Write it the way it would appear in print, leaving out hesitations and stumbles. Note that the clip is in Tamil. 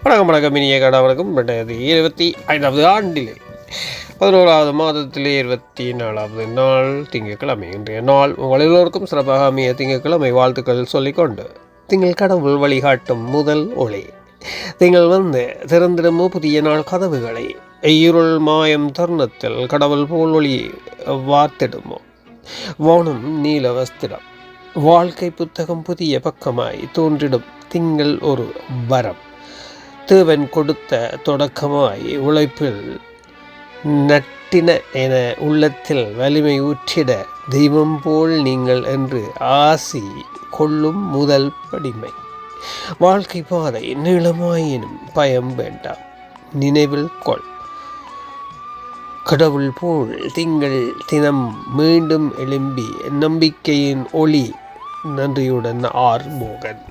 வணக்கம் இனிய கடவனுக்கும் 2025 ஆண்டிலே 11வது மாதத்திலே 24வது நாள் திங்கட்கிழமை. இன்றைய நாள் உங்கள் எல்லோருக்கும் சிறப்பாக அமைய திங்கட்கிழமை வாழ்த்துக்கள் சொல்லிக்கொண்டு, திங்கள் கடவுள் வழிகாட்டும் முதல் ஒளி திங்கள் வந்து திறந்திடுமோ புதிய நாள் கதவுகளை, இருள் மாயம் தருணத்தில் கடவுள் போல் ஒளி வார்த்திடுமோ வானம் நீல வஸ்திரம், வாழ்க்கை புத்தகம் புதிய பக்கமாய் தோன்றிடும் திங்கள் ஒரு வரம், தேவன் கொடுத்த தொடக்கமாய் உழைப்பில் நட்டின என உள்ளத்தில் வலிமை ஊற்றிட தெய்வம் போல் நீங்கள் என்று ஆசி கொள்ளும் முதல் படிமை, வாழ்க்கை பாதை நீளமாயினும் பயம் வேண்டாம் நினைவில் கொள், கடவுள் போல் திங்கள் தினம் மீண்டும் எழும்பி நம்பிக்கையின் ஒளி. நன்றியுடன் ஆர் மோகன்.